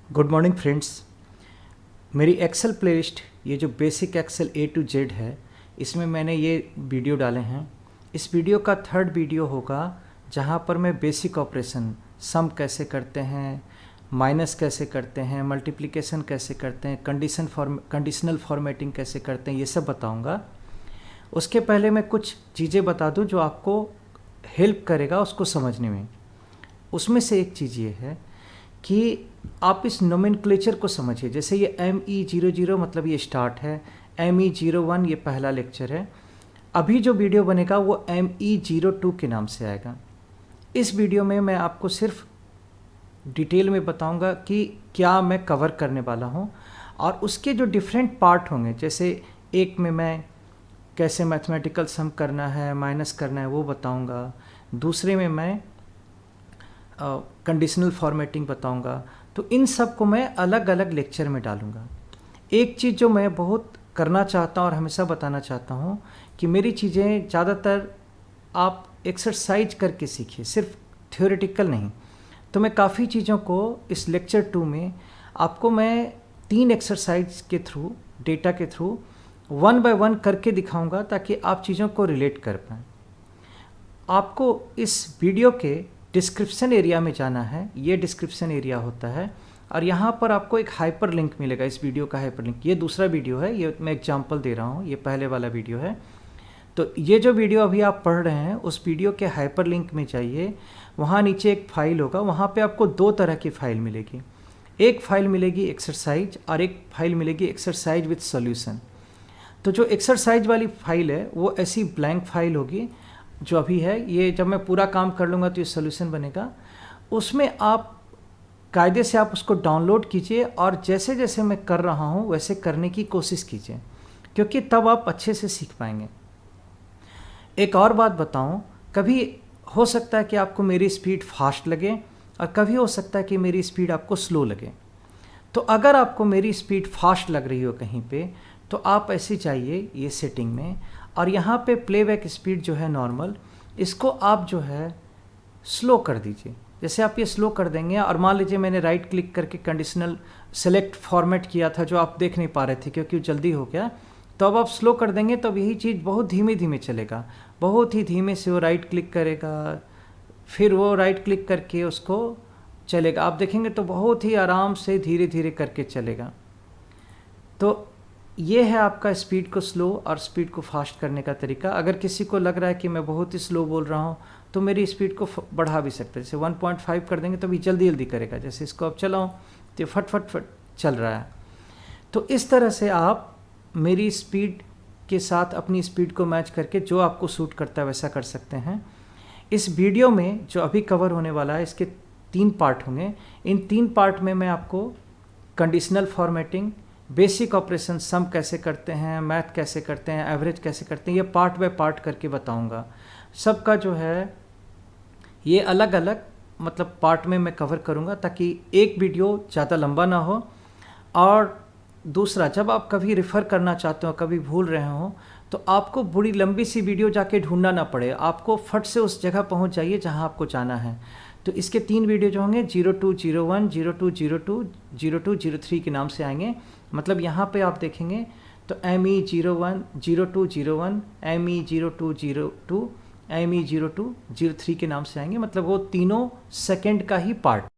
Good morning friends. मेरी Excel playlist ये जो basic Excel A to Z है, इसमें मैंने ये वीडियो डाले हैं। इस वीडियो का थर्ड वीडियो होगा जहाँ पर मैं बेसिक ऑपरेशन सम कैसे करते हैं, माइनस कैसे करते हैं, मल्टीप्लिकेशन कैसे करते हैं, कंडीशनल फॉर्मेटिंग कैसे करते हैं, ये सब बताऊँगा। उसके पहले मैं कुछ चीज़ें बता दूँ जो आपको हेल्प करेगा उसको समझने में। उसमें से एक चीज़ ये है कि आप इस नोमेनक्लेचर को समझिए। जैसे ये ME00 मतलब ये स्टार्ट है, ME01 ये पहला लेक्चर है। अभी जो वीडियो बनेगा वो ME02 के नाम से आएगा। इस वीडियो में मैं आपको सिर्फ डिटेल में बताऊंगा कि क्या मैं कवर करने वाला हूँ, और उसके जो डिफरेंट पार्ट होंगे, जैसे एक में मैं कैसे मैथमेटिकल सम करना है, माइनस करना है, वो बताऊंगा। दूसरे में मैं कंडीशनल फॉर्मेटिंग बताऊंगा। तो इन सब को मैं अलग अलग लेक्चर में डालूंगा। एक चीज़ जो मैं बहुत करना चाहता हूँ और हमेशा बताना चाहता हूँ कि मेरी चीज़ें ज़्यादातर आप एक्सरसाइज करके सीखिए, सिर्फ थ्योरेटिकल नहीं। तो मैं काफ़ी चीज़ों को इस लेक्चर 2 में आपको मैं 3 एक्सरसाइज के थ्रू, डेटा के थ्रू 1 बाय 1 करके दिखाऊंगा, ताकि आप चीज़ों को रिलेट कर पाएँ। आपको इस वीडियो के डिस्क्रिप्शन एरिया में जाना है। ये डिस्क्रिप्शन एरिया होता है, और यहाँ पर आपको एक हाइपर लिंक मिलेगा, इस वीडियो का हाइपर लिंक। ये दूसरा वीडियो है, ये मैं एग्जांपल दे रहा हूँ, ये पहले वाला वीडियो है। तो ये जो वीडियो अभी आप पढ़ रहे हैं, उस वीडियो के हाइपर लिंक में जाइए। वहाँ नीचे एक फाइल होगा, वहाँ पर आपको 2 तरह की फाइल मिलेगी। एक फाइल मिलेगी एक्सरसाइज, और एक फाइल मिलेगी एक्सरसाइज विथ सोल्यूशन। तो जो एक्सरसाइज वाली फाइल है वो ऐसी ब्लैंक फाइल होगी जो अभी है। ये जब मैं पूरा काम कर लूँगा तो ये सोल्यूशन बनेगा। उसमें आप कायदे से आप उसको डाउनलोड कीजिए, और जैसे जैसे मैं कर रहा हूँ वैसे करने की कोशिश कीजिए, क्योंकि तब आप अच्छे से सीख पाएंगे। एक और बात बताऊँ, कभी हो सकता है कि आपको मेरी स्पीड फास्ट लगे, और कभी हो सकता है कि मेरी स्पीड आपको स्लो लगे। तो अगर आपको मेरी स्पीड फास्ट लग रही हो कहीं पे, तो आप ऐसे जाइए ये सेटिंग में, और यहाँ पे प्लेबैक स्पीड जो है नॉर्मल, इसको आप जो है स्लो कर दीजिए। जैसे आप ये स्लो कर देंगे, और मान लीजिए मैंने राइट क्लिक करके कंडीशनल सेलेक्ट फॉर्मेट किया था, जो आप देख नहीं पा रहे थे क्योंकि जल्दी हो गया। तो अब आप स्लो कर देंगे तो यही चीज़ बहुत धीमे धीमे चलेगा, बहुत ही धीमे से वो राइट क्लिक करेगा, फिर वो राइट क्लिक करके उसको चलेगा। आप देखेंगे तो बहुत ही आराम से धीरे धीरे करके चलेगा। तो ये है आपका स्पीड को स्लो और स्पीड को फास्ट करने का तरीका। अगर किसी को लग रहा है कि मैं बहुत ही स्लो बोल रहा हूँ, तो मेरी स्पीड को बढ़ा भी सकते हैं। जैसे 1.5 कर देंगे तो भी जल्दी जल्दी करेगा। जैसे इसको अब चलाऊँ तो फट फट फट चल रहा है। तो इस तरह से आप मेरी स्पीड के साथ अपनी स्पीड को मैच करके जो आपको सूट करता है वैसा कर सकते हैं। इस वीडियो में जो अभी कवर होने वाला है, इसके 3 पार्ट होंगे। इन 3 पार्ट में मैं आपको कंडीशनल फॉर्मेटिंग, बेसिक ऑपरेशन सम कैसे करते हैं, मैथ कैसे करते हैं, एवरेज कैसे करते हैं, ये पार्ट बाय पार्ट करके बताऊंगा। सबका जो है ये अलग अलग मतलब पार्ट में मैं कवर करूंगा, ताकि एक वीडियो ज़्यादा लंबा ना हो। और दूसरा, जब आप कभी रेफ़र करना चाहते हो, कभी भूल रहे हो, तो आपको बड़ी लंबी सी वीडियो जाके ढूंढना ना पड़े। आपको फट से उस जगह पहुंच जाइए जहां आपको जाना है। तो इसके 3 वीडियो जो होंगे 0201, 0202, 0203 के नाम से आएंगे। मतलब यहाँ पे आप देखेंगे तो ME01, 0201, ME0202, ME0203 के नाम से आएंगे। मतलब वो तीनों सेकंड का ही पार्ट।